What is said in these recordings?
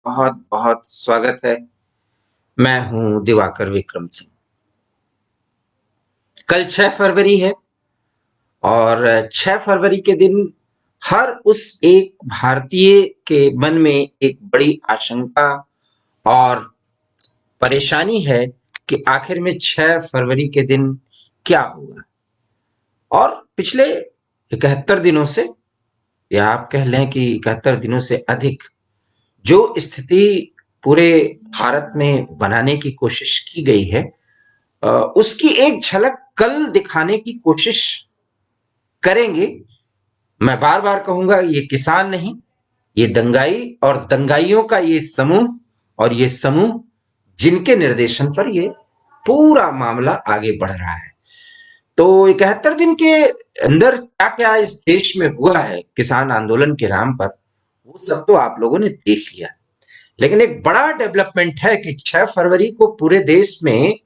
बहुत बहुत स्वागत है। मैं हूं दिवाकर विक्रम सिंह। कल 6 फरवरी है और 6 फरवरी के दिन हर उस एक भारतीय के मन में एक बड़ी आशंका और परेशानी है कि आखिर में 6 फरवरी के दिन क्या होगा। और पिछले 71 दिनों से, या आप कह लें कि 71 दिनों से अधिक, जो स्थिति पूरे भारत में बनाने की कोशिश की गई है, उसकी एक झलक कल दिखाने की कोशिश करेंगे। मैं बार बार कहूंगा, ये किसान नहीं, ये दंगाई और दंगाइयों का ये समूह, और ये समूह जिनके निर्देशन पर ये पूरा मामला आगे बढ़ रहा है। तो 71 दिन के अंदर क्या क्या इस देश में हुआ है किसान आंदोलन के नाम पर, वो सब तो आप लोगों ने देख लिया। लेकिन एक बड़ा डेवलपमेंट है कि 6 फरवरी को पूरे देश में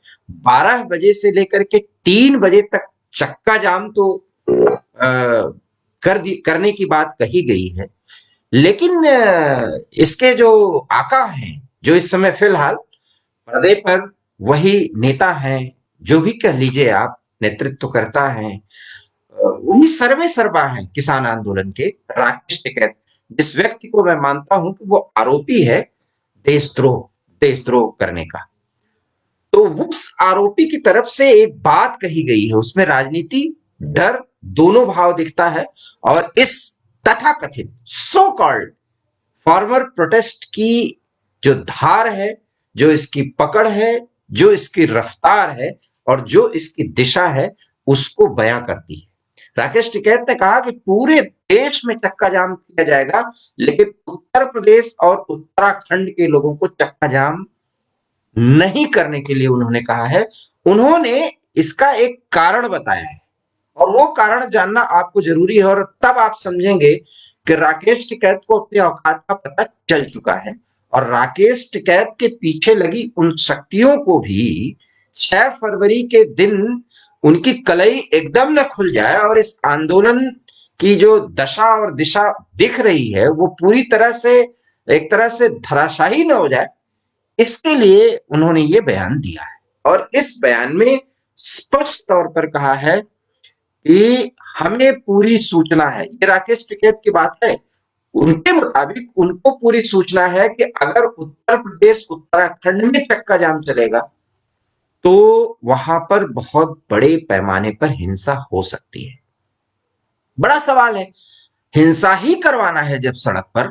12 बजे से लेकर के 3 बजे तक चक्का जाम तो करने की बात कही गई है। लेकिन इसके जो आका हैं, जो इस समय फिलहाल पर्दे पर वही नेता हैं, जो भी कह लीजिए आप, नेतृत्व करता है, वही सर्वे सर्वा है किसान आंदोलन के, राकेश टिकैत, जिस व्यक्ति को मैं मानता हूं कि वो आरोपी है देशद्रोह देशद्रोह करने का। तो उस आरोपी की तरफ से एक बात कही गई है, उसमें राजनीति, डर, दोनों भाव दिखता है। और इस तथाकथित सो कॉल्ड फॉर्मर प्रोटेस्ट की जो धार है, जो इसकी पकड़ है, जो इसकी रफ्तार है और जो इसकी दिशा है, उसको बयां करती है। राकेश टिकैत ने कहा कि पूरे देश में चक्का जाम किया जाएगा, लेकिन उत्तर प्रदेश और उत्तराखंड के लोगों को चक्का जाम नहीं करने के लिए उन्होंने कहा है। उन्होंने इसका एक कारण बताया है, और वो कारण जानना आपको जरूरी है, और तब आप समझेंगे कि राकेश टिकैत को अपने औकात का पता चल चुका है। और राकेश टिकैत के पीछे लगी उन शक्तियों को भी 6 फरवरी के दिन उनकी कलई एकदम न खुल जाए और इस आंदोलन की जो दशा और दिशा दिख रही है वो पूरी तरह से, एक तरह से धराशाही न हो जाए, इसके लिए उन्होंने ये बयान दिया है। और इस बयान में स्पष्ट तौर पर कहा है कि हमें पूरी सूचना है, ये राकेश टिकैत की बात है, उनके मुताबिक उनको पूरी सूचना है कि अगर उत्तर प्रदेश उत्तराखंड में चक्का जाम चलेगा तो वहां पर बहुत बड़े पैमाने पर हिंसा हो सकती है। बड़ा सवाल है, हिंसा ही करवाना है जब सड़क पर,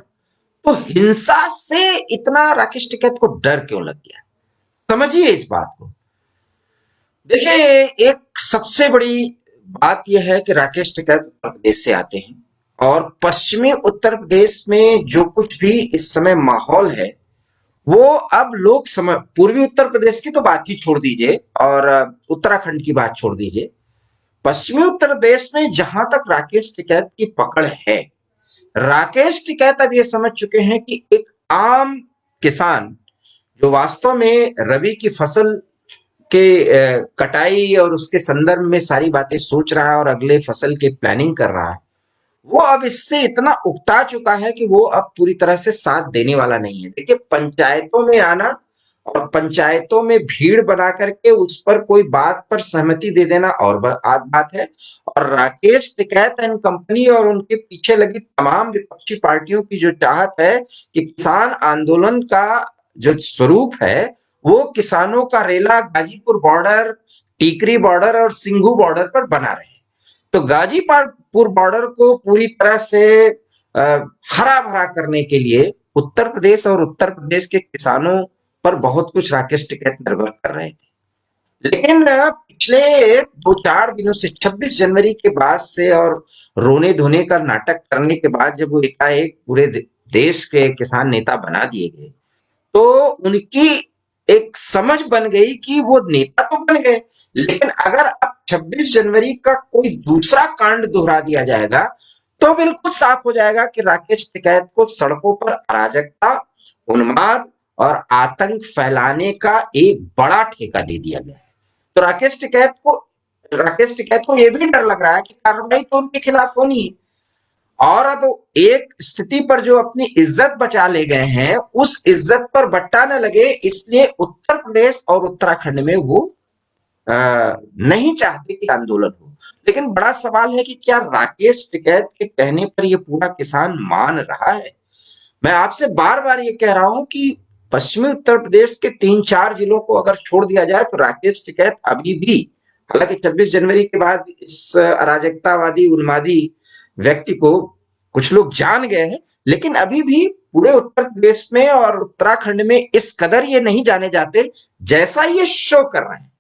तो हिंसा से इतना राकेश टिकैत को डर क्यों लग गया? समझिए इस बात को। देखिए, एक सबसे बड़ी बात यह है कि राकेश टिकैत उत्तर प्रदेश से आते हैं, और पश्चिमी उत्तर प्रदेश में जो कुछ भी इस समय माहौल है, वो अब लोग समझ, पूर्वी उत्तर प्रदेश की तो बात ही छोड़ दीजिए और उत्तराखंड की बात छोड़ दीजिए, पश्चिमी उत्तर प्रदेश में जहां तक राकेश टिकैत की पकड़ है, राकेश टिकैत अब ये समझ चुके हैं कि एक आम किसान जो वास्तव में रबी की फसल के कटाई और उसके संदर्भ में सारी बातें सोच रहा है और अगले फसल की प्लानिंग कर रहा है, वो अब इससे इतना उकता चुका है कि वो अब पूरी तरह से साथ देने वाला नहीं है। देखिए, पंचायतों में आना और पंचायतों में भीड़ बना करके उस पर कोई बात पर सहमति दे देना और बात है, और राकेश टिकैत एंड कंपनी और उनके पीछे लगी तमाम विपक्षी पार्टियों की जो चाहत है कि किसान आंदोलन का जो स्वरूप है, वो किसानों का रेला गाजीपुर बॉर्डर, टीकरी बॉर्डर और सिंघू बॉर्डर पर बना रहे। तो गाजीपुर बॉर्डर को पूरी तरह से हरा भरा करने के लिए उत्तर प्रदेश और उत्तर प्रदेश के किसानों पर बहुत कुछ राकेश टिकैत निर्भर कर रहे थे। लेकिन पिछले 2-4 दिनों से, 26 जनवरी के बाद से, और रोने धोने का नाटक करने के बाद जब वो एकाएक पूरे देश के किसान नेता बना दिए गए, तो उनकी एक समझ बन गई कि वो नेता तो बन गए, लेकिन अगर अब 26 जनवरी का कोई दूसरा कांड दोहरा दिया जाएगा तो बिल्कुल साफ हो जाएगा कि राकेश टिकैत को सड़कों पर अराजकता, उन्माद और आतंक फैलाने का एक बड़ा ठेका दे दिया गया है। तो राकेश टिकैत को यह भी डर लग रहा है कि कार्रवाई तो उनके खिलाफ होनी है, और अब एक स्थिति पर जो अपनी इज्जत बचा ले गए हैं, उस इज्जत पर बट्टा न लगे, इसलिए उत्तर प्रदेश और उत्तराखंड में वो अ, नहीं चाहते कि आंदोलन हो। लेकिन बड़ा सवाल है कि क्या राकेश टिकैत के कहने पर ये पूरा किसान मान रहा है? मैं आपसे बार-बार ये कह रहा हूं कि पश्चिमी उत्तर प्रदेश के 3-4 जिलों को अगर छोड़ दिया जाए तो राकेश टिकैत अभी भी, हालांकि 26 जनवरी के बाद इस अराजकतावादी उन्मादी व्यक्ति को कुछ लोग जान गए हैं, लेकिन अभी भी पूरे उत्तर प्रदेश में और उत्तराखंड में इस कदर ये नहीं जाने जाते जैसा ये शो कर रहे हैं।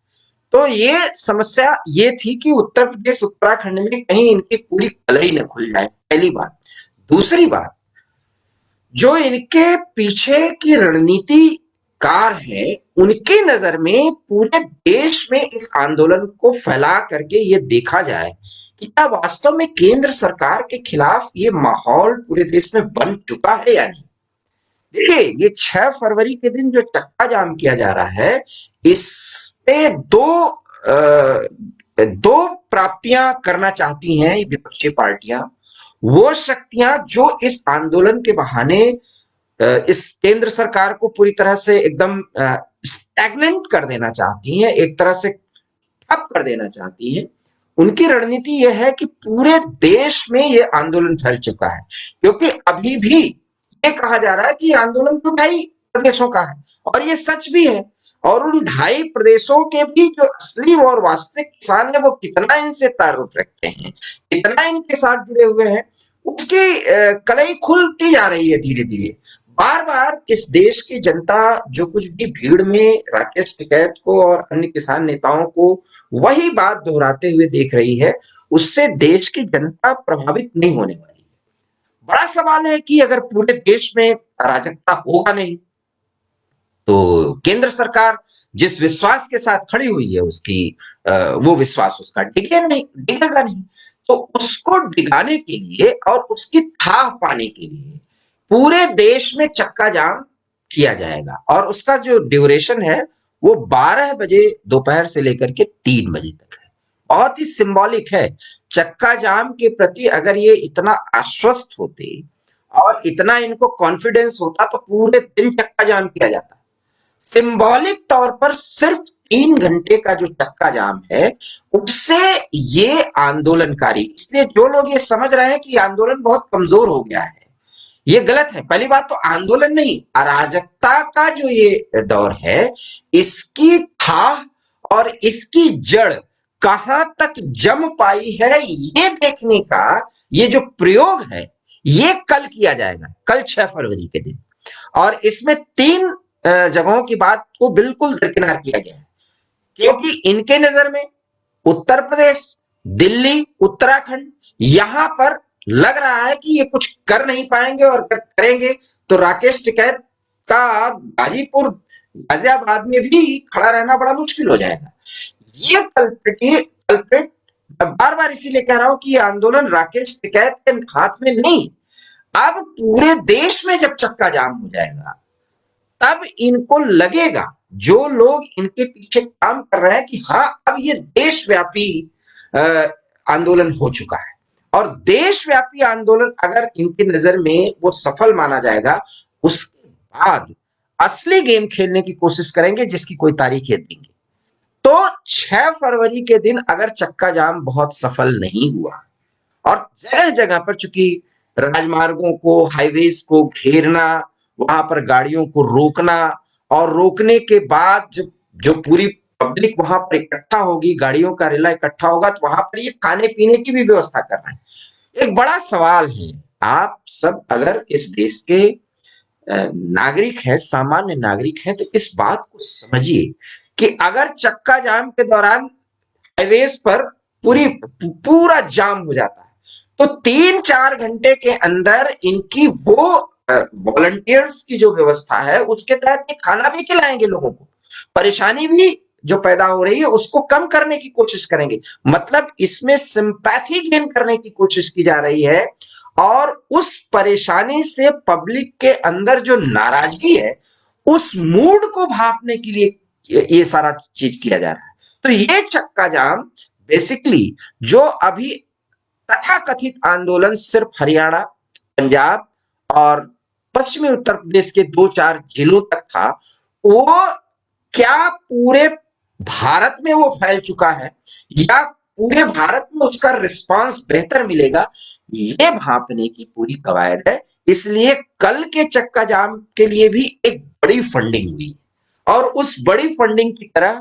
तो ये समस्या ये थी कि उत्तर प्रदेश उत्तराखंड में कहीं इनकी पूरी कलई न खुल जाए, पहली बात। दूसरी बात, जो इनके पीछे की रणनीतिकार है, उनकी नजर में पूरे देश में इस आंदोलन को फैला करके ये देखा जाए कि क्या वास्तव में केंद्र सरकार के खिलाफ ये माहौल पूरे देश में बन चुका है या नहीं। देखिए, ये 6 फरवरी के दिन जो चक्का जाम किया जा रहा है, इसपे दो प्राप्तियां करना चाहती हैं विपक्षी पार्टियां। वो शक्तियां जो इस आंदोलन के बहाने इस केंद्र सरकार को पूरी तरह से एकदम स्टैग्नेंट कर देना चाहती हैं, एक तरह से ठप कर देना चाहती हैं, उनकी रणनीति यह है कि पूरे देश में ये आंदोलन फैल चुका है। क्योंकि अभी भी ये कहा जा रहा है कि आंदोलन तो 2.5 प्रदेशों का है, और ये सच भी है। और उन 2.5 प्रदेशों के भी जो असली और वास्तविक किसान है, वो कितना इनसे ताल्लुक रखते हैं, कितना इनके साथ जुड़े हुए हैं, उसकी कलई खुलती जा रही है धीरे धीरे। बार बार इस देश की जनता जो कुछ भी भीड़ में राकेश टिकैत को और अन्य किसान नेताओं को वही बात दोहराते हुए देख रही है, उससे देश की जनता प्रभावित नहीं होने वाली है। बड़ा सवाल है कि अगर पूरे देश में अराजकता होगा नहीं, तो केंद्र सरकार जिस विश्वास के साथ खड़ी हुई है, उसकी वो विश्वास उसका डिगेगा नहीं। तो उसको डिगाने के लिए और उसकी थाह पाने के लिए पूरे देश में चक्का जाम किया जाएगा, और उसका जो ड्यूरेशन है वो 12 बजे दोपहर से लेकर के 3 बजे तक है। बहुत ही सिंबॉलिक है। चक्का जाम के प्रति अगर ये इतना आश्वस्त होते और इतना इनको कॉन्फिडेंस होता तो पूरे दिन चक्का जाम किया जाता। सिंबॉलिक तौर पर सिर्फ 3 घंटे का जो चक्का जाम है, उससे ये आंदोलनकारी, इसलिए जो लोग ये समझ रहे हैं कि आंदोलन बहुत कमजोर हो गया है, ये गलत है। पहली बात तो आंदोलन नहीं, अराजकता का जो ये दौर है, इसकी थाह और इसकी जड़ कहां तक जम पाई है, ये देखने का ये जो प्रयोग है, ये कल किया जाएगा, कल 6 फरवरी के दिन। और इसमें 3 जगहों की बात को बिल्कुल दरकिनार किया गया है, क्योंकि इनके नजर में उत्तर प्रदेश, दिल्ली, उत्तराखंड, यहां पर लग रहा है कि ये कुछ कर नहीं पाएंगे, और अगर करेंगे तो राकेश टिकैत का गाजीपुर, गाजियाबाद में भी खड़ा रहना बड़ा मुश्किल हो जाएगा। ये कल्प्रिट बार बार इसीलिए कह रहा हूं कि ये आंदोलन राकेश टिकैत के हाथ में नहीं, अब पूरे देश में जब चक्का जाम हो जाएगा, तब इनको लगेगा, जो लोग इनके पीछे काम कर रहे हैं, कि हाँ, अब ये देशव्यापी आंदोलन हो चुका है। और देशव्यापी आंदोलन अगर इनकी नजर में वो सफल माना जाएगा, उसके बाद असली गेम खेलने की कोशिश करेंगे, जिसकी कोई तारीख ये देंगे। तो 6 फरवरी के दिन अगर चक्का जाम बहुत सफल नहीं हुआ, और जगह जगह पर चूंकि राजमार्गों को, हाईवेज को घेरना, वहां पर गाड़ियों को रोकना, और रोकने के बाद जो पूरी पब्लिक वहां पर इकट्ठा होगी, गाड़ियों का रेला इकट्ठा होगा, तो वहां पर ये खाने पीने की भी व्यवस्था करना है। एक बड़ा सवाल है, आप सब अगर इस देश के नागरिक हैं, सामान्य नागरिक हैं, तो इस बात को समझिए कि अगर चक्का जाम के दौरान हाईवेज पर पूरा जाम हो जाता है, तो 3-4 घंटे के अंदर इनकी वो वॉलंटियर्स की जो व्यवस्था है, उसके तहत ये खाना भी खिलाएंगे लोगों को, परेशानी भी जो पैदा हो रही है उसको कम करने की कोशिश करेंगे। मतलब इसमें सिंपैथी गेन करने की कोशिश की जा रही है, और उस परेशानी से पब्लिक के अंदर जो नाराजगी है, उस मूड को भापने के लिए ये सारा चीज किया जा रहा है। तो ये चक्का जाम बेसिकली जो अभी तथाकथित आंदोलन सिर्फ हरियाणा, पंजाब और पश्चिमी उत्तर प्रदेश के 2-4 जिलों तक था, वो क्या पूरे भारत में वो फैल चुका है या पूरे भारत में उसका रिस्पांस बेहतर मिलेगा, ये भांपने की पूरी कवायद है। इसलिए कल के चक्का जाम के लिए भी एक बड़ी फंडिंग हुई और उस बड़ी फंडिंग की तरह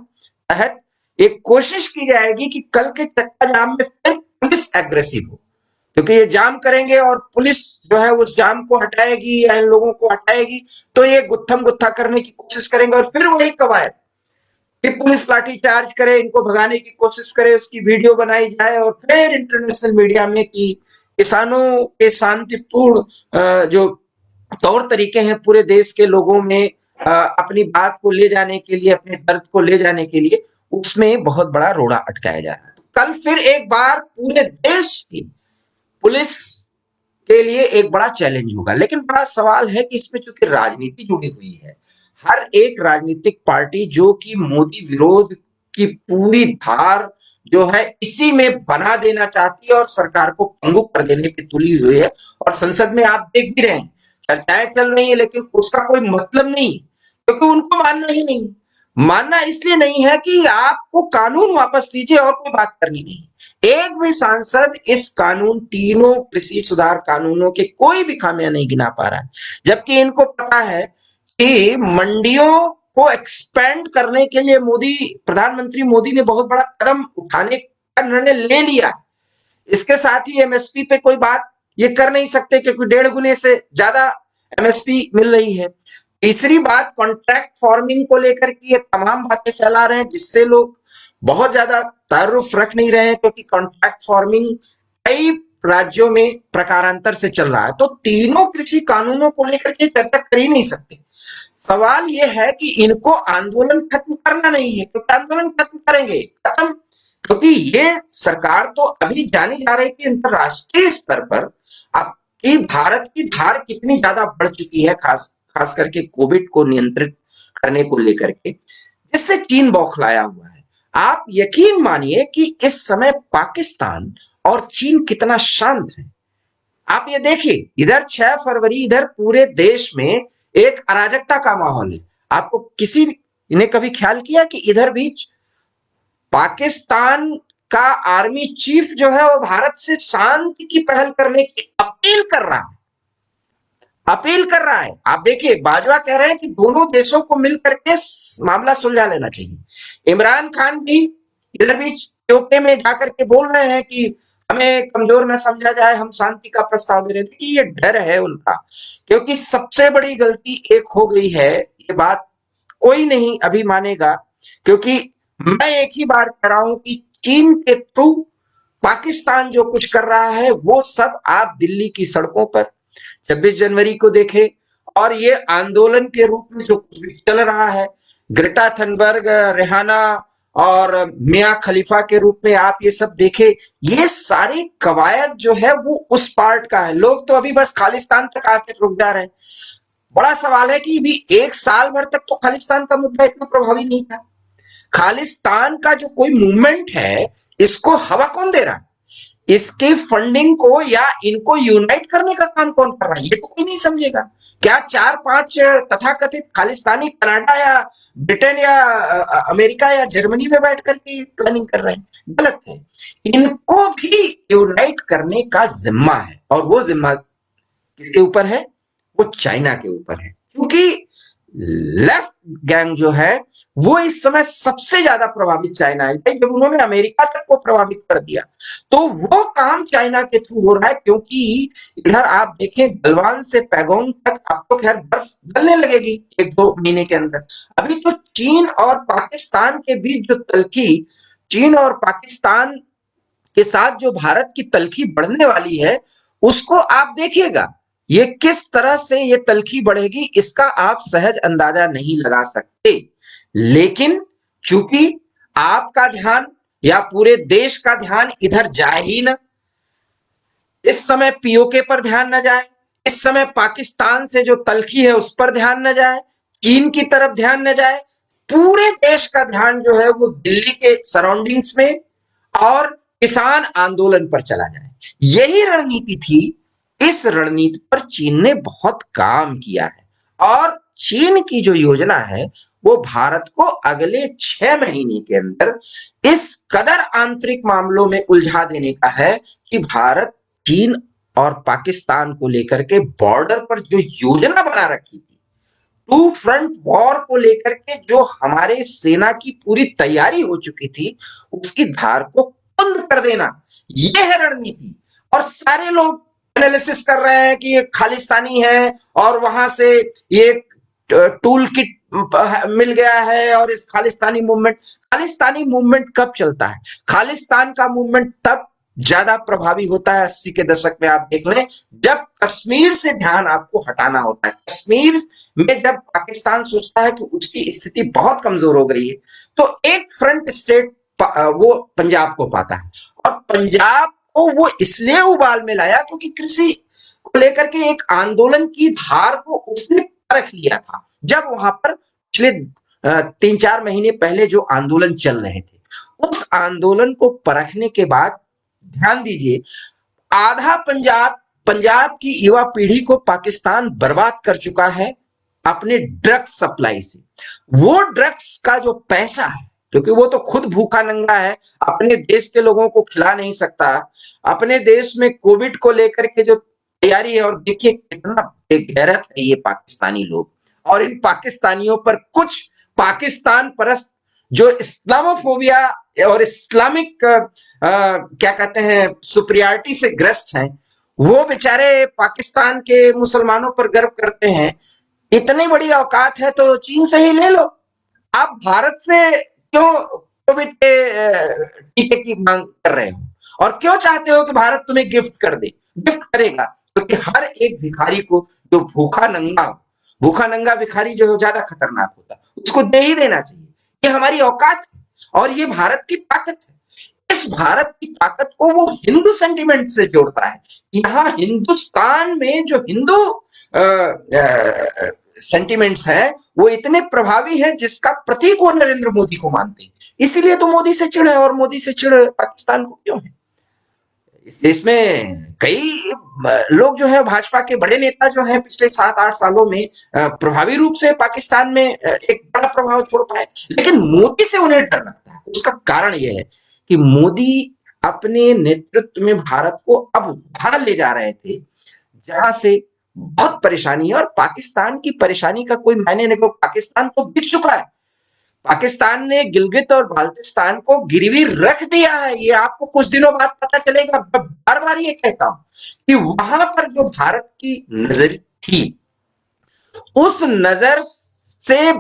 तहत एक कोशिश की जाएगी कि कल के चक्का जाम में फिर पुलिस एग्रेसिव हो, क्योंकि ये जाम करेंगे और पुलिस जो है उस जाम को हटाएगी या इन लोगों को हटाएगी, तो ये गुत्थम गुत्था करने की कोशिश करेंगे और फिर वही कवायद कि पुलिस लाठी चार्ज करे, इनको भगाने की कोशिश करे, उसकी वीडियो बनाई जाए और फिर इंटरनेशनल मीडिया में कि किसानों के शांतिपूर्ण जो तौर तरीके हैं पूरे देश के लोगों में अपनी बात को ले जाने के लिए, अपने दर्द को ले जाने के लिए, उसमें बहुत बड़ा रोड़ा अटकाया जा रहा है। कल फिर एक बार पूरे देश की पुलिस के लिए एक बड़ा चैलेंज होगा, लेकिन बड़ा सवाल है कि इसमें चूंकि राजनीति जुड़ी हुई है, हर एक राजनीतिक पार्टी जो कि मोदी विरोध की पूरी धार जो है इसी में बना देना चाहती है और सरकार को पंगु कर देने पे तुली हुई है। और संसद में आप देख भी रहे हैं, चर्चाएं चल रही है, लेकिन उसका कोई मतलब नहीं, क्योंकि उनको मानना ही नहीं। मानना इसलिए नहीं है कि आपको कानून वापस लीजिए और कोई बात करनी नहीं। एक भी सांसद इस कानून, तीनों कृषि सुधार कानूनों के कोई भी खामियां नहीं गिना पा रहा है, जबकि इनको पता है कि मंडियों को एक्सपेंड करने के लिए प्रधानमंत्री मोदी ने बहुत बड़ा कदम उठाने का निर्णय ले लिया। इसके साथ ही एमएसपी पे कोई बात ये कर नहीं सकते, क्योंकि 1.5 गुने से ज्यादा एमएसपी मिल रही है। तीसरी बात, कॉन्ट्रैक्ट फार्मिंग को लेकर के ये तमाम बातें फैला रहे हैं, जिससे लोग बहुत ज्यादा तारुफ रख नहीं रहे हैं, क्योंकि कॉन्ट्रैक्ट फार्मिंग कई राज्यों में प्रकारांतर से चल रहा है। तो तीनों कृषि कानूनों को लेकर के चर्चा कर ही नहीं सकते। सवाल यह है कि इनको आंदोलन खत्म करना नहीं है, क्योंकि आंदोलन खत्म करेंगे खत्म, क्योंकि ये सरकार तो अभी जानी जा रही थी अंतरराष्ट्रीय स्तर पर अब कि भारत की धार कितनी ज्यादा बढ़ चुकी है, खास करके कोविड को नियंत्रित करने को लेकर के, जिससे चीन बौखलाया हुआ है। आप यकीन मानिए कि इस समय पाकिस्तान और चीन कितना शांत है। आप ये देखिए, इधर 6 फरवरी, इधर पूरे देश में एक अराजकता का माहौल है। आपको किसी ने कभी ख्याल किया कि इधर भी पाकिस्तान का आर्मी चीफ जो है वो भारत से शांति की पहल करने की अपील कर रहा है, आप देखिए, बाजवा कह रहे हैं कि दोनों देशों को मिलकर के मामला सुलझा लेना चाहिए। इमरान खान भी इधर भी यूके में जाकर के बोल रहे हैं कि हमें कमजोर न समझा जाए, हम शांति का प्रस्ताव दे रहे थे। कि ये डर है उनका, क्योंकि सबसे बड़ी गलती एक हो गई है, ये बात कोई नहीं अभी मानेगा, क्योंकि मैं एक ही बार कह रहा हूं कि चीन के थ्रू पाकिस्तान जो कुछ कर रहा है वो सब आप दिल्ली की सड़कों पर 26 जनवरी को देखें, और ये आंदोलन के रूप में जो कुछ भी चल रहा है, ग्रेटा थनबर्ग, रेहाना और मियां खलीफा के रूप में आप ये सब देखें, ये सारी कवायद जो है वो उस पार्ट का है। लोग तो अभी बस खालिस्तान तक आके रुक जा रहे हैं। बड़ा सवाल है कि भी 1 साल भर तक तो खालिस्तान का मुद्दा इतना प्रभावी नहीं था। खालिस्तान का जो कोई मूवमेंट है, इसको हवा कौन दे रहा है? इसके फंडिंग को या इनको यूनाइट करने का काम कौन कर रहा है? ये तो कोई नहीं समझेगा। क्या 4-5 तथाकथित खालिस्तानी कनाडा या ब्रिटेन या अमेरिका या जर्मनी में बैठ करके प्लानिंग कर रहे हैं? गलत है। इनको भी यूनाइट करने का जिम्मा है, और वो जिम्मा किसके ऊपर है? वो चाइना के ऊपर है, क्योंकि लेफ्ट गैंग जो है वो इस समय सबसे ज्यादा प्रभावित चाइना है। जब उन्होंने अमेरिका तक को प्रभावित कर दिया, तो वो काम चाइना के थ्रू हो रहा है, क्योंकि इधर आप देखें गलवान से पैगोंग तक आपको खैर बर्फ गलने लगेगी 1-2 महीने के अंदर। अभी तो चीन और पाकिस्तान के बीच जो तल्खी, चीन और पाकिस्तान के साथ जो भारत की तल्खी बढ़ने वाली है, उसको आप देखिएगा, ये किस तरह से ये तल्खी बढ़ेगी इसका आप सहज अंदाजा नहीं लगा सकते। लेकिन चूंकि आपका ध्यान या पूरे देश का ध्यान इधर जाए ही ना, इस समय पीओके पर ध्यान न जाए, इस समय पाकिस्तान से जो तल्खी है उस पर ध्यान न जाए, चीन की तरफ ध्यान न जाए, पूरे देश का ध्यान जो है वो दिल्ली के सराउंडिंग्स में और किसान आंदोलन पर चला जाए। यही रणनीति थी। इस रणनीति पर चीन ने बहुत काम किया है और चीन की जो योजना है वो भारत को अगले 6 महीने के अंदर इस कदर आंतरिक मामलों में उलझा देने का है कि भारत चीन और पाकिस्तान को लेकर के बॉर्डर पर जो योजना बना रखी थी, टू फ्रंट वॉर को लेकर के जो हमारे सेना की पूरी तैयारी हो चुकी थी, उसकी धार को बंद कर देना, यह है रणनीति। और सारे लोग एनालिसिस कर रहे हैं कि ये खालिस्तानी है और वहां से ये टूल किट मिल गया है और इस खालिस्तानी मूवमेंट कब चलता है? खालिस्तान का मूवमेंट तब ज्यादा प्रभावी होता है 80 के दशक में, आप देख लें, जब कश्मीर से ध्यान आपको हटाना होता है। कश्मीर में जब पाकिस्तान सोचता है कि उसकी स्थिति बहुत कमजोर हो गई है, तो एक फ्रंट स्टेट वो पंजाब को पाता है और पंजाब को वो इसलिए उबाल में लाया क्योंकि कृषि को लेकर के एक आंदोलन की धार को उसने परख लिया था। जब वहां पर पिछले 3-4 महीने पहले जो आंदोलन चल रहे थे, उस आंदोलन को परखने के बाद ध्यान दीजिए, आधा पंजाब की युवा पीढ़ी को पाकिस्तान बर्बाद कर चुका है अपने ड्रग्स सप्लाई से। वो ड्रग्स का जो पैसा है, क्योंकि वो तो खुद भूखा नंगा है, अपने देश के लोगों को खिला नहीं सकता, अपने देश में कोविड को लेकर के जो तैयारी है, और देखिए कितना बेगैरत है ये पाकिस्तानी लोग, और इन पाकिस्तानियों पर कुछ पाकिस्तान परस्त जो इस्लामोफोबिया और इस्लामिक क्या कहते हैं सुपरियरिटी से ग्रस्त हैं, वो बेचारे पाकिस्तान के मुसलमानों पर गर्व करते हैं। इतनी बड़ी औकात है तो चीन से ही ले लो। आप भारत से क्यों कोविड के टीके की मांग कर रहे हो और क्यों चाहते हो कि भारत तुम्हें गिफ्ट कर दे? गिफ्ट करेगा क्योंकि हर एक भिखारी को जो भूखा नंगा भिखारी जो ज्यादा खतरनाक होता है, उसको दे ही देना चाहिए। ये हमारी औकात है और ये भारत की ताकत है। इस भारत की ताकत को वो हिंदू सेंटिमेंट से जोड़ता है। यहाँ हिंदुस्तान में जो हिंदू सेंटिमेंट्स हैं वो इतने प्रभावी हैं जिसका प्रतीक वो नरेंद्र मोदी को मानते हैं। इसीलिए तो मोदी से चिढ़ है, और मोदी से चिढ़ पाकिस्तान को क्यों है? इस देश में कई लोग जो है भाजपा के बड़े नेता जो है पिछले 7-8 सालों में प्रभावी रूप से पाकिस्तान में एक बड़ा प्रभाव छोड़ पाए, लेकिन मोदी से उन्हें डर लगता है। उसका कारण यह है कि मोदी अपने नेतृत्व में भारत को अब बाहर ले जा रहे थे जहां से बहुत परेशानी है, और पाकिस्तान की परेशानी का कोई मायने नहीं। पाकिस्तान तो बिक चुका है। पाकिस्तान ने गिलगित और बाल्टिस्तान को गिरवी रख दिया है। ये आपको कुछ दिनों बाद पता चलेगा। बार बार ये कहता हूं कि वहां पर जो भारत की नजर थी, उस नजर से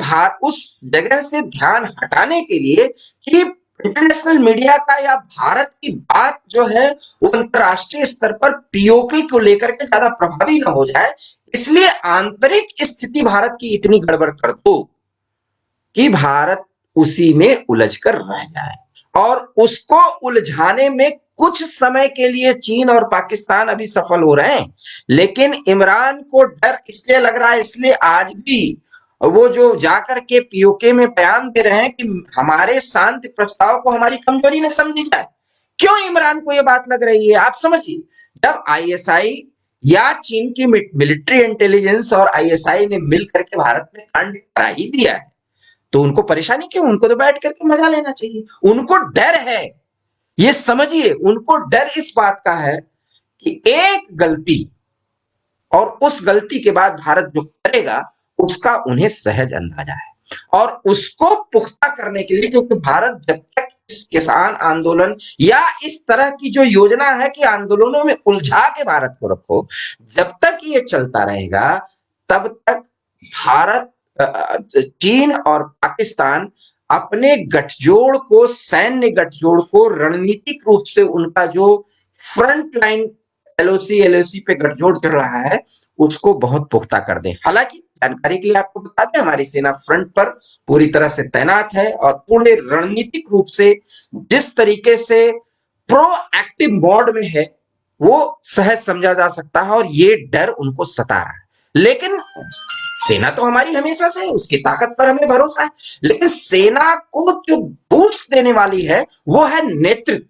उस जगह से ध्यान हटाने के लिए कि इंटरनेशनल मीडिया का या भारत की बात जो है वो अंतरराष्ट्रीय स्तर पर पीओके को लेकर के ज्यादा प्रभावी ना हो जाए, इसलिए आंतरिक स्थिति भारत की इतनी गड़बड़ कर दो कि भारत उसी में उलझ कर रह जाए। और उसको उलझाने में कुछ समय के लिए चीन और पाकिस्तान अभी सफल हो रहे हैं, लेकिन इमरान को डर इसलिए लग रहा है, इसलिए आज भी वो जो जाकर के पीओके में बयान दे रहे हैं कि हमारे शांति प्रस्ताव को हमारी कमजोरी न समझी जाए। क्यों इमरान को यह बात लग रही है? आप समझिए, जब आईएसआई या चीन की मिलिट्री इंटेलिजेंस और आईएसआई ने मिलकर के भारत में कांड करा ही दिया है, तो उनको परेशानी क्यों? उनको तो बैठ करके मजा लेना चाहिए। उनको डर है, ये समझिए, उनको डर इस बात का है कि एक गलती और उस गलती के बाद भारत जो करेगा उसका उन्हें सहज अंदाजा है, और उसको पुख्ता करने के लिए, क्योंकि भारत जब तक इस किसान आंदोलन या इस तरह की जो योजना है कि आंदोलनों में उलझा के भारत को रखो, जब तक ये चलता रहेगा तब तक भारत, चीन और पाकिस्तान अपने गठजोड़ को, सैन्य गठजोड़ को, रणनीतिक रूप से उनका जो फ्रंट लाइन एलओसी पे गठजोड़ चल रहा है उसको बहुत पुख्ता कर दें। हालांकि जानकारी के लिए आपको बता दें, हमारी सेना फ्रंट पर पूरी तरह से तैनात है और पूरे रणनीतिक रूप से जिस तरीके से प्रोएक्टिव मोड में है वो सहज समझा जा सकता है, और ये डर उनको सता रहा है। लेकिन सेना तो हमारी हमेशा से है, उसकी ताकत पर हमें भरोसा है, लेकिन सेना को जो बूस्ट देने वाली है वो है नेतृत्व,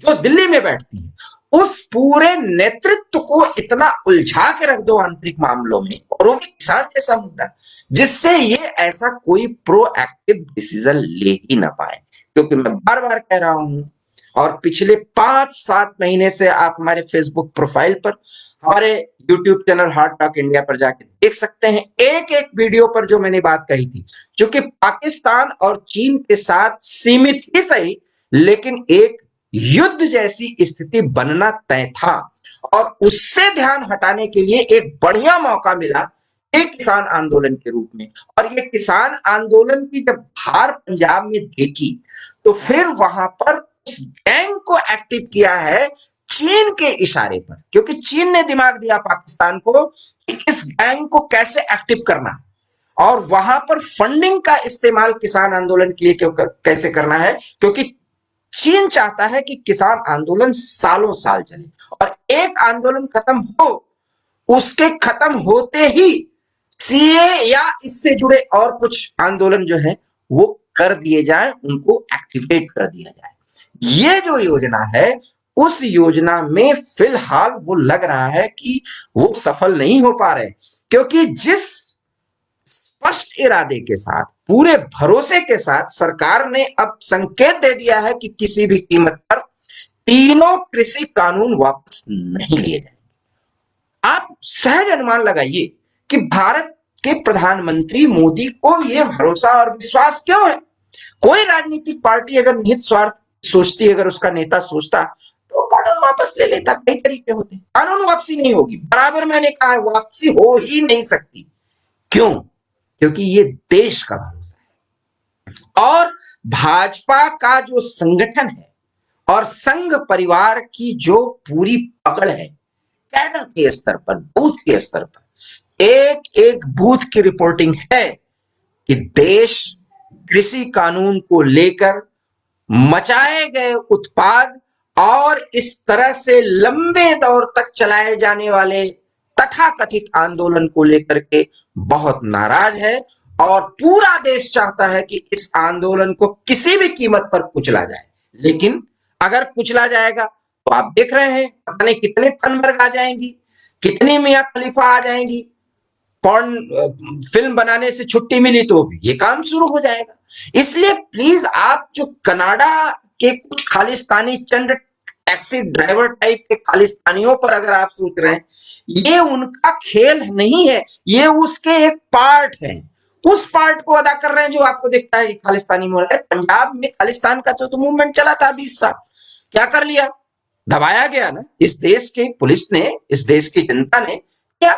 जो दिल्ली में बैठती है। उस पूरे नेतृत्व को इतना उलझा के रख दो आंतरिक मामलों में, और वो भी किसान जैसा मुद्दा, जिससे ये ऐसा कोई प्रोएक्टिव डिसीजन ले ही ना पाए। क्योंकि मैं बार बार कह रहा हूं, और पिछले 5-7 महीने से आप हमारे फेसबुक प्रोफाइल पर, हमारे YouTube channel heart talk India पर जाके देख सकते हैं, एक एक वीडियो पर जो मैंने बात कही थी, क्योंकि पाकिस्तान और चीन के साथ सीमित ही सही, लेकिन एक युद्ध जैसी स्थिति बनना तय था, और उससे ध्यान हटाने के लिए एक बढ़िया मौका मिला एक किसान आंदोलन के रूप में। और ये किसान आंदोलन की जब धार पंजाब में देखी, तो फिर वहां पर उस गैंग को एक्टिव किया है चीन के इशारे पर, क्योंकि चीन ने दिमाग दिया पाकिस्तान को कि इस गैंग को कैसे एक्टिव करना है, और वहां पर फंडिंग का इस्तेमाल किसान आंदोलन के लिए क्यों कैसे करना है, क्योंकि चीन चाहता है कि किसान आंदोलन सालों साल चले, और एक आंदोलन खत्म हो, उसके खत्म होते ही सीए या इससे जुड़े और कुछ आंदोलन जो है वो कर दिए जाए, उनको एक्टिवेट कर दिया जाए। ये जो योजना है, उस योजना में फिलहाल वो लग रहा है कि वो सफल नहीं हो पा रहे, क्योंकि जिस स्पष्ट इरादे के साथ, पूरे भरोसे के साथ सरकार ने अब संकेत दे दिया है कि किसी भी कीमत पर तीनों कृषि कानून वापस नहीं लिए जाएंगे। आप सहज अनुमान लगाइए कि भारत के प्रधानमंत्री मोदी को यह भरोसा और विश्वास क्यों है। कोई राजनीतिक पार्टी अगर निहित स्वार्थ सोचती, अगर उसका नेता सोचता, तो कानून वापस ले लेता। कई तरीके होते हैं, कानून वापसी नहीं होगी, बराबर मैंने कहा है, वापसी हो ही नहीं सकती। क्यों? क्योंकि ये देश का भरोसा है, और भाजपा का जो संगठन है और संघ परिवार की जो पूरी पकड़ है, कैडर के स्तर पर, बूथ के स्तर पर, एक एक बूथ की रिपोर्टिंग है कि देश कृषि कानून को लेकर मचाए गए उत्पाद और इस तरह से लंबे दौर तक चलाए जाने वाले तथाकथित आंदोलन को लेकर के बहुत नाराज है, और पूरा देश चाहता है कि इस आंदोलन को किसी भी कीमत पर कुचला जाए। लेकिन अगर कुचला जाएगा तो आप देख रहे हैं, पता नहीं कितने थनबर्ग आ जाएंगी, कितनी मियां खलीफा आ जाएंगी, पॉर्न फिल्म बनाने से छुट्टी मिली तो ये काम शुरू हो जाएगा। इसलिए प्लीज, आप जो कनाडा के कुछ खालिस्तानी चंद टैक्सी ड्राइवर टाइप के खालिस्तानियों पर अगर आप सोच रहे हैं, ये उनका खेल नहीं है, ये उसके एक पार्ट है। उस पार्ट को अदा कर रहे हैं जो आपको दिखता है खालिस्तानी मूवमेंट। पंजाब में खालिस्तान का तो मूवमेंट चला था 20 साल, क्या कर लिया? दबाया गया ना, इस देश के पुलिस ने, इस देश की जनता ने क्या,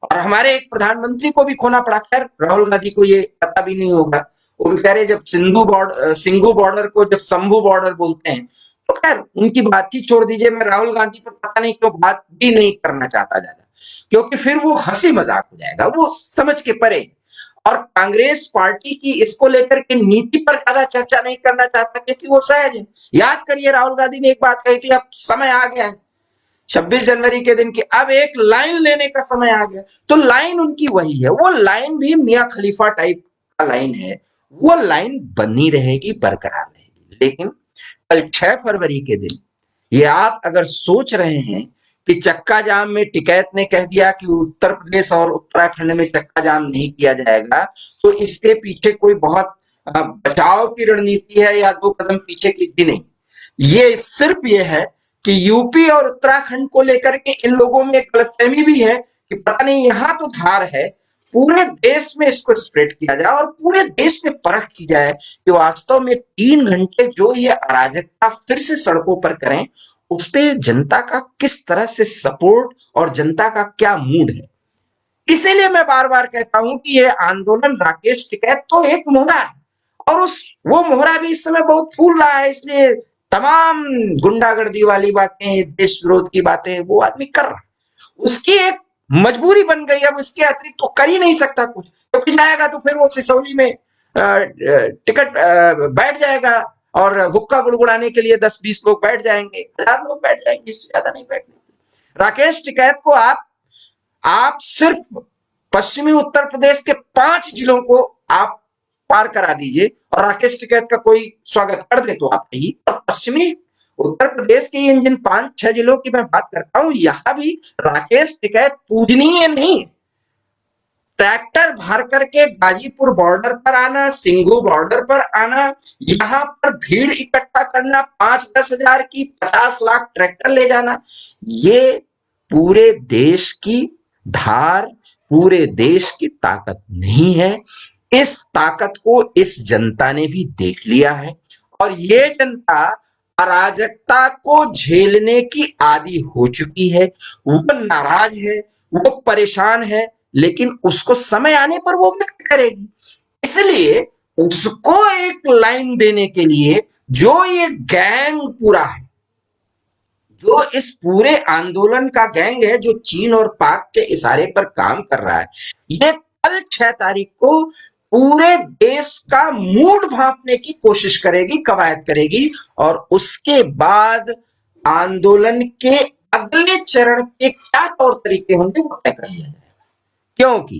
और हमारे एक प्रधानमंत्री को भी खोना पड़ा। खैर, राहुल गांधी को ये पता भी नहीं होगा, वो बेचारे जब सिंघू बॉर्डर को जब शंभू बॉर्डर बोलते हैं, तो खैर उनकी बात ही छोड़ दीजिए। मैं राहुल गांधी पर पता नहीं क्यों बात भी नहीं करना चाहता ज्यादा, क्योंकि फिर वो हंसी मजाक हो जाएगा, वो समझ के परे। और कांग्रेस पार्टी की इसको लेकर के नीति पर ज्यादा चर्चा नहीं करना चाहता, क्योंकि वो सहज है। याद करिए, राहुल गांधी ने एक बात कही थी, अब समय आ गया है 26 जनवरी के दिन की, अब एक लाइन लेने का समय आ गया। तो लाइन उनकी वही है, वो लाइन भी मियां खलीफा टाइप का लाइन है, वो लाइन बनी रहेगी, बरकरार रहेगी। लेकिन कल 6 फरवरी के दिन ये आप अगर सोच रहे हैं कि चक्का जाम में टिकैत ने कह दिया कि उत्तर प्रदेश और उत्तराखंड में चक्का जाम नहीं किया जाएगा, तो इसके पीछे कोई बहुत बचाव की रणनीति है या 2 कदम पीछे की भी नहीं। ये सिर्फ ये है कि यूपी और उत्तराखंड को लेकर के इन लोगों में एक गलतफहमी भी है कि पता नहीं यहां तो धार है, पूरे देश में इसको स्प्रेड किया जाए और पूरे देश में परख की जाए कि वास्तव में 3 घंटे जो ये अराजकता फिर से सड़कों पर करें, उस पे जनता का किस तरह से सपोर्ट और जनता का क्या मूड है। इसीलिए मैं बार बार कहता हूं कि ये आंदोलन राकेश टिकैत तो एक मोहरा है, और वो मोहरा भी इस समय बहुत फूल रहा है। इसलिए तमाम गुंडागर्दी वाली बातें, देश विरोध की बातें वो आदमी कर रहा है, उसकी एक मजबूरी बन गई। अब इसके अतिरिक्त तो कर ही नहीं सकता कुछ, क्योंकि जाएगा तो फिर वो सिसौली में टिकट बैठ जाएगा, और हुक्का गुड़गुड़ाने के लिए 10-20 लोग बैठ जाएंगे, 1000 लोग बैठ जाएंगे, इससे ज्यादा नहीं बैठने। राकेश टिकैत को आप सिर्फ पश्चिमी उत्तर प्रदेश के 5 जिलों को आप पार करा दीजिए, और राकेश टिकैत का कोई स्वागत कर दे तो आप कहिए, और पश्चिमी उत्तर प्रदेश के इन जिन 5-6 जिलों की मैं बात करता हूं, यहां भी राकेश टिकैत पूजनीय नहीं। ट्रैक्टर भर करके गाजीपुर बॉर्डर पर आना, सिंघू बॉर्डर पर आना, यहां पर भीड़ इकट्ठा करना, 5-10 हजार की, 50 लाख ट्रैक्टर ले जाना, ये पूरे देश की धार, पूरे देश की ताकत नहीं है। इस ताकत को इस जनता ने भी देख लिया है और ये जनता अराजकता को झेलने की आदी हो चुकी है। वो नाराज है, वो परेशान है, लेकिन उसको समय आने पर वो व्यक्त करेगी। इसलिए उसको एक लाइन देने के लिए जो ये गैंग पूरा है, जो इस पूरे आंदोलन का गैंग है, जो चीन और पाक के इशारे पर काम कर रहा है, ये कल 6 तारीख को पूरे देश का मूड भांपने की कोशिश करेगी, कवायद करेगी और उसके बाद आंदोलन के अगले चरण के क्या तौर तरीके होंगे वो तय कर लिया जाएगा। क्योंकि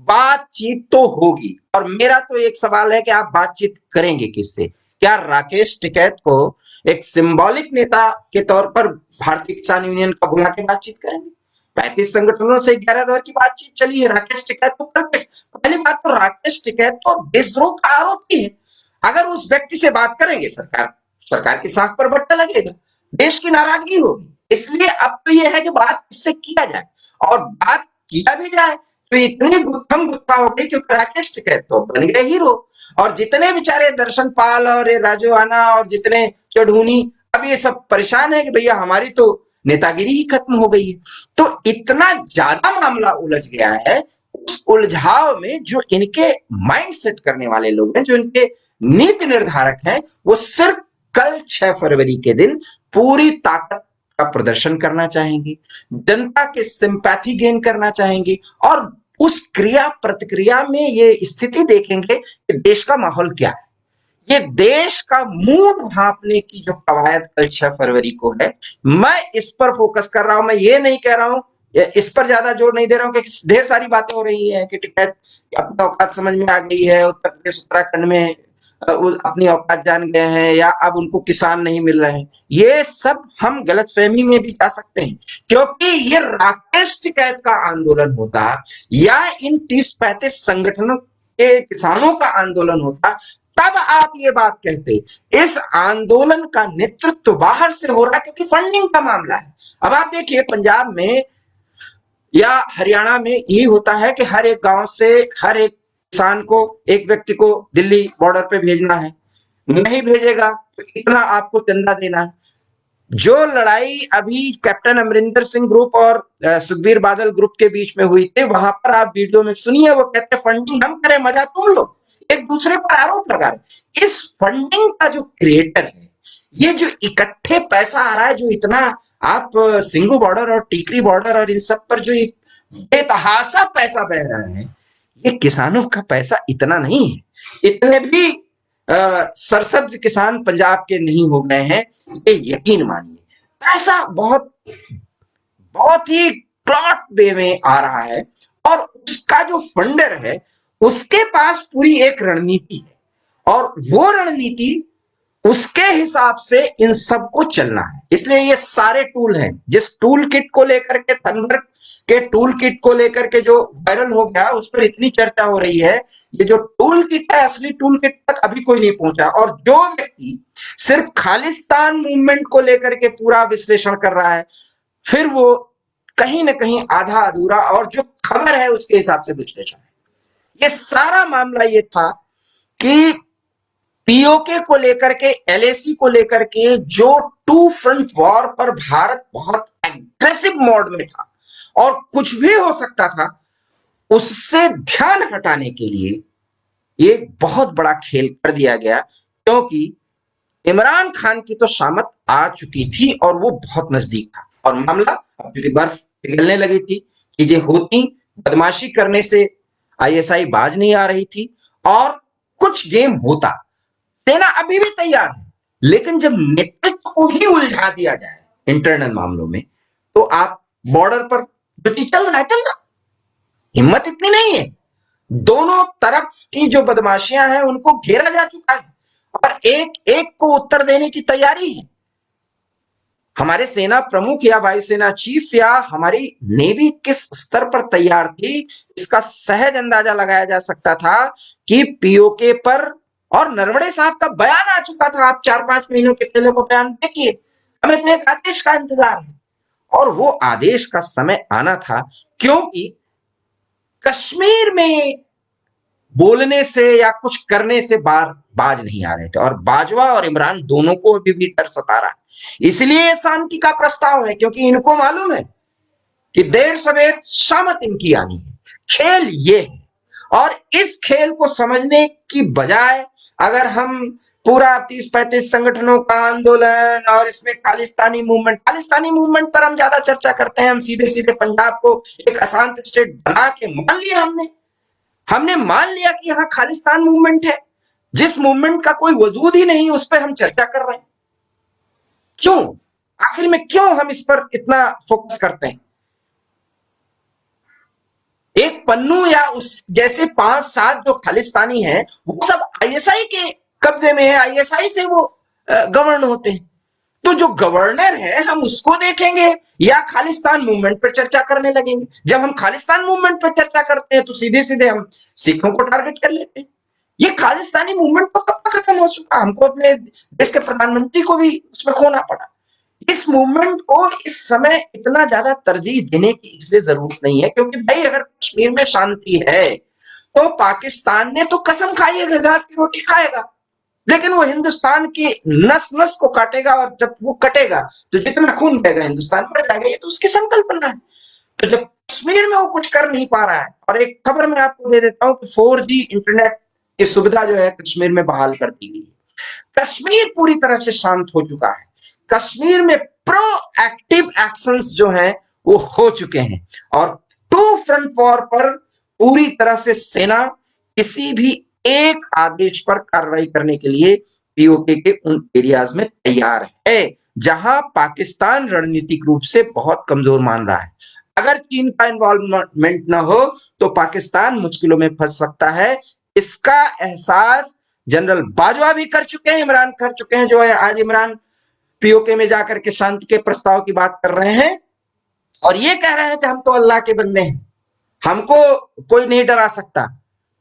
बातचीत तो होगी और मेरा तो एक सवाल है कि आप बातचीत करेंगे किससे? क्या राकेश टिकैत को एक सिंबॉलिक नेता के तौर पर भारतीय किसान यूनियन का बुला के बातचीत करेंगे? 35 संगठनों से 11 दौर की बातचीत चली है, राकेश टिकैत को करते। पहली बात तो राकेश टिकैत तो देशद्रोह का आरोपी है। अगर उस व्यक्ति से बात करेंगे, सरकार की साख पर बट्टा लगेगा, देश की नाराजगी होगी। इसलिए अब तो यह है कि बात इससे किया जाए और बात किया भी जाए तो इतनी गुत्थम गुत्था हो गई क्योंकि राकेश टिकैत तो बन गए हीरो और जितने बेचारे दर्शन पाल और राजू आना और जितने चढ़ूनी, अब ये सब परेशान है कि भैया हमारी तो नेतागिरी ही खत्म हो गई है। तो इतना ज्यादा मामला उलझ गया है, उस उलझाव में जो इनके माइंड सेट करने वाले लोग हैं, जो इनके नीति निर्धारक हैं, वो सिर्फ कल 6 फरवरी के दिन पूरी ताकत का प्रदर्शन करना चाहेंगे, जनता के सिंपैथी गेन करना चाहेंगे और उस क्रिया प्रतिक्रिया में ये स्थिति देखेंगे कि देश का माहौल क्या है। ये देश का मूड भांपने की जो कवायद कल 6 फरवरी को है, मैं इस पर फोकस कर रहा हूं। मैं ये नहीं कह रहा हूं, इस पर ज्यादा जोर नहीं दे रहा हूं कि ढेर सारी बातें हो रही हैं कि टिकैत अपनी औकात समझ में आ गई है, उत्तर प्रदेश उत्तराखंड में अपनी औकात जान गए हैं या अब उनको किसान नहीं मिल रहे हैं। ये सब हम गलतफहमी में भी जा सकते हैं क्योंकि ये राकेश टिकैत का आंदोलन होता या इन 30-35 संगठनों के किसानों का आंदोलन होता, तब आप ये बात कहते। इस आंदोलन का नेतृत्व बाहर से हो रहा है क्योंकि फंडिंग का मामला है। अब आप देखिए पंजाब में या हरियाणा में यही होता है कि हर एक गांव से हर एक किसान को, एक व्यक्ति को दिल्ली बॉर्डर पे भेजना है, नहीं भेजेगा तो इतना आपको चंदा देना है। जो लड़ाई अभी कैप्टन अमरिंदर सिंह ग्रुप और सुखबीर बादल ग्रुप के बीच में हुई थी, वहां पर आप वीडियो में सुनिए, वो कहते फंडिंग हम करें, मजा तुम लो, एक दूसरे पर आरोप लगा रहे। इस फंडिंग का जो क्रिएटर है, ये जो इकट्ठे पैसा आ रहा है, जो इतना आप सिंघू बॉर्डर और टीकरी बॉर्डर और इन सब पर जो बेतहासा पैसा बह रहा है, ये किसानों का पैसा इतना नहीं है। इतने भी सरसब्ज किसान पंजाब के नहीं हो गए हैं, ये यकीन मानिए। पैसा बहुत बहुत ही क्लॉट वे में आ रहा है और उसका जो फंडर है उसके पास पूरी एक रणनीति है और वो रणनीति उसके हिसाब से इन सबको चलना है। इसलिए ये सारे टूल हैं, जिस टूल किट को लेकर के, थंडर के टूल किट को लेकर के जो वायरल हो गया उस पर इतनी चर्चा हो रही है, ये जो टूल किट है असली टूल किट तक अभी कोई नहीं पहुंचा। और जो व्यक्ति सिर्फ खालिस्तान मूवमेंट को लेकर के पूरा विश्लेषण कर रहा है, फिर वो कहीं ना कहीं आधा अधूरा और जो खबर है उसके हिसाब से विश्लेषण है। ये सारा मामला ये था कि पीओके को लेकर के, एलएसी को लेकर के जो टू फ्रंट वॉर पर भारत बहुत एग्रेसिव मोड में था और कुछ भी हो सकता था, उससे ध्यान हटाने के लिए एक बहुत बड़ा खेल कर दिया गया क्योंकि इमरान खान की तो शामत आ चुकी थी और वो बहुत नजदीक था और मामला अब चूंकि बर्फ पिघलने लगी थी, चीजें होती, बदमाशी करने से आईएसआई बाज नहीं आ रही थी और कुछ गेम होता। सेना अभी भी तैयार है, लेकिन जब नेतृत्व को ही उलझा दिया जाए इंटरनल मामलों में, तो आप बॉर्डर पर जो चल रहा है, हिम्मत इतनी नहीं है। दोनों तरफ की जो बदमाशियां हैं उनको घेरा जा चुका है और एक एक को उत्तर देने की तैयारी है। हमारे सेना प्रमुख या वायुसेना चीफ या हमारी नेवी किस स्तर पर तैयार थी, इसका सहज अंदाजा लगाया जा सकता था कि पीओके पर, और नरवणे साहब का बयान आ चुका था, आप 4-5 महीनों के पहले को बयान देखिए, हमें तो एक आदेश का इंतजार है, और वो आदेश का समय आना था, क्योंकि कश्मीर में बोलने से या कुछ करने से बाज नहीं आ रहे थे, और बाजवा और इमरान दोनों को अभी भी डर सता रहा है। इसलिए शांति का प्रस्ताव है, क्योंकि इनको मालूम है कि देर सवेर शामत इनकी आनी है। खेल ये है, और इस खेल को समझने की बजाय अगर हम पूरा 30-35 संगठनों का आंदोलन और इसमें खालिस्तानी मूवमेंट पर हम ज्यादा चर्चा करते हैं, हम सीधे सीधे पंजाब को एक अशांत स्टेट बना के मान लिया, हमने मान लिया कि यहां खालिस्तान मूवमेंट है, जिस मूवमेंट का कोई वजूद ही नहीं, उस पर हम चर्चा कर रहे हैं। क्यों, आखिर में क्यों हम इस पर इतना फोकस करते हैं? एक पन्नू या उस जैसे 5-7 जो खालिस्तानी हैं, वो सब आईएसआई के कब्जे में है, आईएसआई से वो गवर्न होते हैं। तो जो गवर्नर है, हम उसको देखेंगे या खालिस्तान मूवमेंट पर चर्चा करने लगेंगे? जब हम खालिस्तान मूवमेंट पर चर्चा करते हैं तो सीधे सीधे हम सिखों को टारगेट कर लेते हैं। ये खालिस्तानी मूवमेंट तो कब तक खत्म हो चुका, हमको अपने देश के प्रधानमंत्री को भी उसमें खोना पड़ा। इस मूवमेंट को इस समय इतना ज्यादा तरजीह देने की इसलिए जरूरत नहीं है, क्योंकि भाई अगर कश्मीर में शांति है तो पाकिस्तान ने तो कसम खाई है, घास की रोटी खाएगा, लेकिन वो हिंदुस्तान की नस नस को काटेगा, और जब वो कटेगा तो जितना खून बहेगा हिंदुस्तान बढ़ जाएगा। ये तो उसकी संकल्पना है। तो जब कश्मीर में वो कुछ कर नहीं पा रहा है, और एक खबर मैं आपको दे देता हूं कि 4G इंटरनेट की सुविधा जो है कश्मीर में बहाल कर दी गई है। कश्मीर पूरी तरह से शांत हो चुका है। कश्मीर में प्रोएक्टिव एक्शंस जो हैं वो हो चुके हैं, और टू फ्रंट वॉर पर पूरी तरह से सेना किसी भी एक आदेश पर कार्रवाई करने के लिए पीओके के उन एरियाज में तैयार है जहां पाकिस्तान रणनीतिक रूप से बहुत कमजोर मान रहा है। अगर चीन का इन्वॉल्वमेंट ना हो तो पाकिस्तान मुश्किलों में फंस सकता है। इसका एहसास जनरल बाजवा भी कर चुके हैं, इमरान कर चुके हैं, जो है आज इमरान पीओके में जाकर के शांति के प्रस्ताव की बात कर रहे हैं, और ये कह रहे हैं कि हम तो अल्लाह के बंदे हैं, हमको कोई नहीं डरा सकता।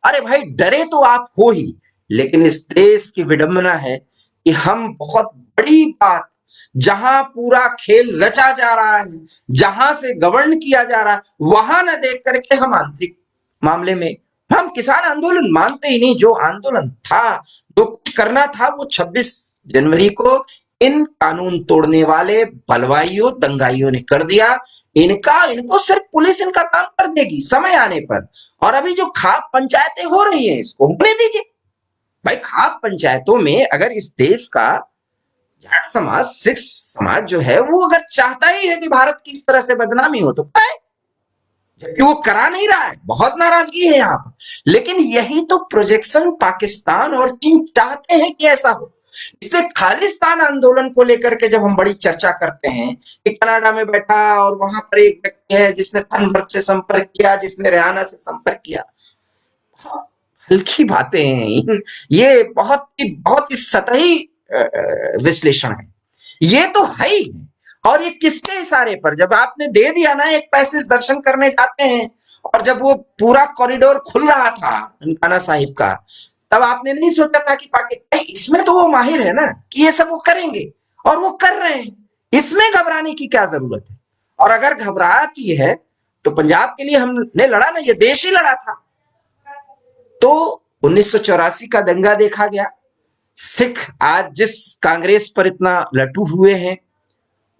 अरे भाई, डरे तो आप हो ही, लेकिन इस देश की विडंबना है कि हम बहुत बड़ी बात, जहां पूरा खेल रचा जा रहा है, जहां से गवर्न किया जा रहा है, वहां न देख करके हम आंतरिक मामले में, हम किसान आंदोलन मानते ही नहीं। जो आंदोलन था, जो कुछ करना था, वो 26 जनवरी को इन कानून तोड़ने वाले बलवाइयों दंगाइयों ने कर दिया। इनको सिर्फ पुलिस इनका काम कर देगी समय आने पर। और अभी जो खाप पंचायतें हो रही हैं, इसको होने दीजिए भाई। खाप पंचायतों में अगर इस देश का जाट समाज, सिख समाज जो है, वो अगर चाहता ही है कि भारत की इस तरह से बदनामी हो तो क्या है, जबकि वो करा नहीं रहा है, बहुत नाराजगी है यहाँ पर। लेकिन यही तो प्रोजेक्शन पाकिस्तान और चीन चाहते हैं कि ऐसा हो। इसलिए खालिस्तान आंदोलन को लेकर के जब हम बड़ी चर्चा करते हैं कि कनाडा में बैठा और वहां पर एक व्यक्ति है जिसने थनबर्ग से संपर्क किया, जिसने रेहाना से संपर्क किया, बहुत हल्की बातें हैं ये, बहुत ही सतही विश्लेषण है। ये तो है ही। और ये किसके इशारे पर, जब आपने दे दिया ना एक पैसेज, दर्शन करने जाते हैं, और जब वो पूरा कॉरिडोर खुल रहा था ननकाना साहिब का, तब आपने नहीं सोचा था कि पाकिस्तान, इसमें तो वो माहिर है ना कि ये सब वो करेंगे, और वो कर रहे हैं, इसमें घबराने की क्या जरूरत है? और अगर घबराहट है तो पंजाब के लिए हमने लड़ा ना, ये देश ही लड़ा था। तो 1984 का दंगा देखा गया, सिख आज जिस कांग्रेस पर इतना लटू हुए हैं,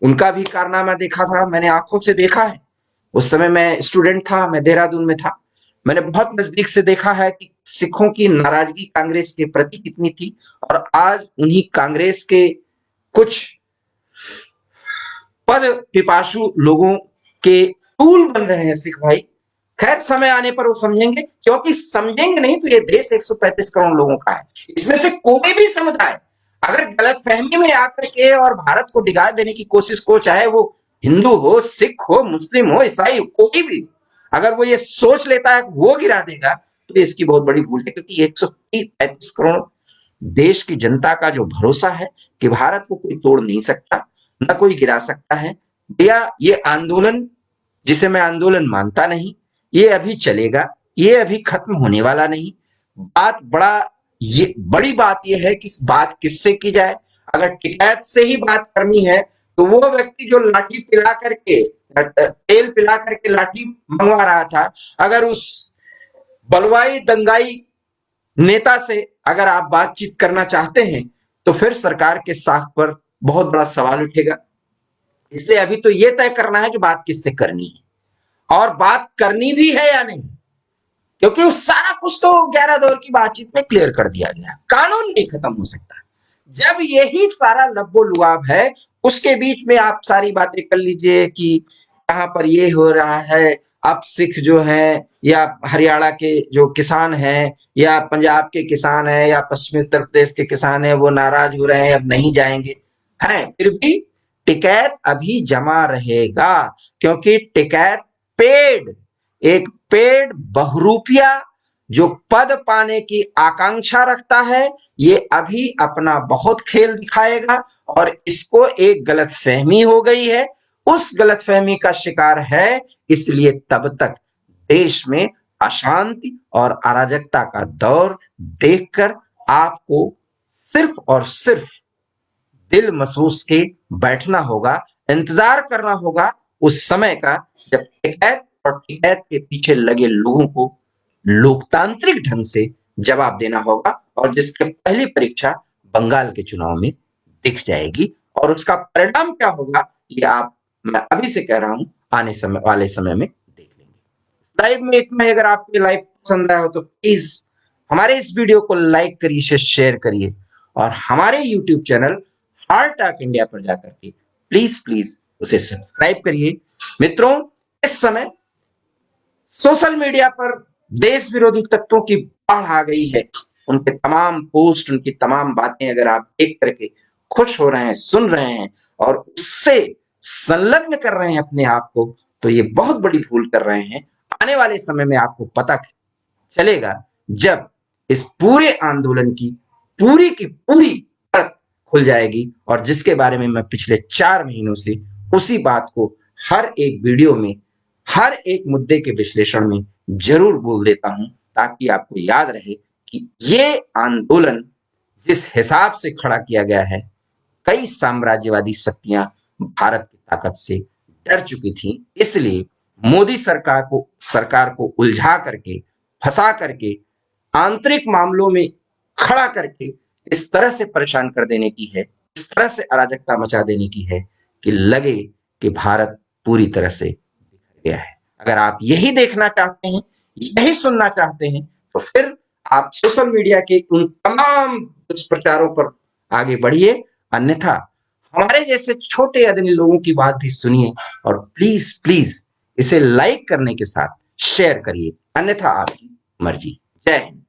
उनका भी कारनामा देखा था, मैंने आंखों से देखा है। उस समय मैं स्टूडेंट था, मैं देहरादून में था, मैंने बहुत नजदीक से देखा है कि सिखों की नाराजगी कांग्रेस के प्रति कितनी थी। और आज उन्हीं कांग्रेस के कुछ पद पिपासु लोगों के टूल बन रहे हैं सिख भाई। खैर, समय आने पर वो समझेंगे, क्योंकि समझेंगे नहीं तो ये देश 135 करोड़ लोगों का है। इसमें से कोई भी समुदाय अगर गलत फहमी में आकर के और भारत को डिगा देने की कोशिश को, चाहे वो हिंदू हो, सिख हो, मुस्लिम हो, ईसाई हो, कोई भी, अगर वो ये सोच लेता है वो गिरा देगा, तो इसकी बहुत बड़ी भूल है। क्योंकि 135 करोड़ देश की जनता का जो भरोसा है कि भारत को कोई तोड़ नहीं सकता, न कोई गिरा सकता है। भैया ये आंदोलन, जिसे मैं आंदोलन मानता नहीं, ये अभी चलेगा, ये अभी खत्म होने वाला नहीं। ये बड़ी बात ये है कि बात किससे की जाए। अगर टिकैत से ही बात करनी है तो वो व्यक्ति जो लाठी पिला करके, तेल पिला करके लाठी मंगवा रहा था, अगर उस बलवाई दंगाई नेता से अगर आप बातचीत करना चाहते हैं तो फिर सरकार के साख पर बहुत बड़ा सवाल उठेगा। इसलिए अभी तो यह तय करना है कि बात किससे करनी है और बात करनी भी है या नहीं, क्योंकि उस सारा कुछ तो 11 दौर की बातचीत में क्लियर कर दिया गया। कानून नहीं खत्म हो सकता जब यही सारा लब्बो लुआब है। उसके बीच में आप सारी बातें कर लीजिए कि यहाँ पर ये हो रहा है, अब सिख जो है या हरियाणा के जो किसान हैं या पंजाब के किसान हैं या पश्चिमी उत्तर प्रदेश के किसान हैं वो नाराज हो रहे हैं, अब नहीं जाएंगे हैं, फिर भी टिकैत अभी जमा रहेगा, क्योंकि टिकैत एक पेड़ बहुरूपिया जो पद पाने की आकांक्षा रखता है, ये अभी अपना बहुत खेल दिखाएगा और इसको एक गलतफहमी हो गई है, उस गलतफहमी का शिकार है। इसलिए तब तक देश में अशांति और अराजकता का दौर देखकर आपको सिर्फ और सिर्फ दिल महसूस के बैठना होगा, इंतजार करना होगा उस समय का जब टिकैत और टिकैत के पीछे लगे लोगों को लोकतांत्रिक ढंग से जवाब देना होगा, और जिसकी पहली परीक्षा बंगाल के चुनाव में दिख जाएगी। और उसका परिणाम क्या होगा ये मैं अभी से कह रहा हूं, आने वाले समय में देख लेंगे। लाइव में इतना ही। अगर आपको लाइव पसंद आया हो तो प्लीज हमारे इस वीडियो को लाइक करिए, शेयर करिए और हमारे YouTube channel heart talk India पर जाकर के प्लीज प्लीज उसे सब्सक्राइब करिए। मित्रों, इस समय सोशल मीडिया पर देश विरोधी तत्वों की बाढ़ आ गई है। उनके तमाम पोस्ट, उनकी तमाम बातें अगर आप देख करके खुश हो रहे हैं, सुन रहे हैं और उससे संलग्न कर रहे हैं अपने आप को, तो ये बहुत बड़ी भूल कर रहे हैं। आने वाले समय में आपको पता चलेगा जब इस पूरे आंदोलन की पूरी परत खुल जाएगी, और जिसके बारे में मैं पिछले 4 महीनों से उसी बात को हर एक वीडियो में, हर एक मुद्दे के विश्लेषण में जरूर बोल देता हूं, ताकि आपको याद रहे कि ये आंदोलन जिस हिसाब से खड़ा किया गया है, कई साम्राज्यवादी शक्तियां भारत की ताकत से डर चुकी थी। इसलिए मोदी सरकार को उलझा करके, फंसा करके, आंतरिक मामलों में खड़ा करके इस तरह से परेशान कर देने की है, इस तरह से अराजकता मचा देने की है कि लगे कि भारत पूरी तरह से बिखर गया है। अगर आप यही देखना चाहते हैं, यही सुनना चाहते हैं, तो फिर आप सोशल मीडिया के उन तमाम दुष्प्रचारों पर आगे बढ़िए, अन्यथा हमारे जैसे छोटे आदमी लोगों की बात भी सुनिए और प्लीज प्लीज इसे लाइक करने के साथ शेयर करिए, अन्यथा आपकी मर्जी। जय हिंद।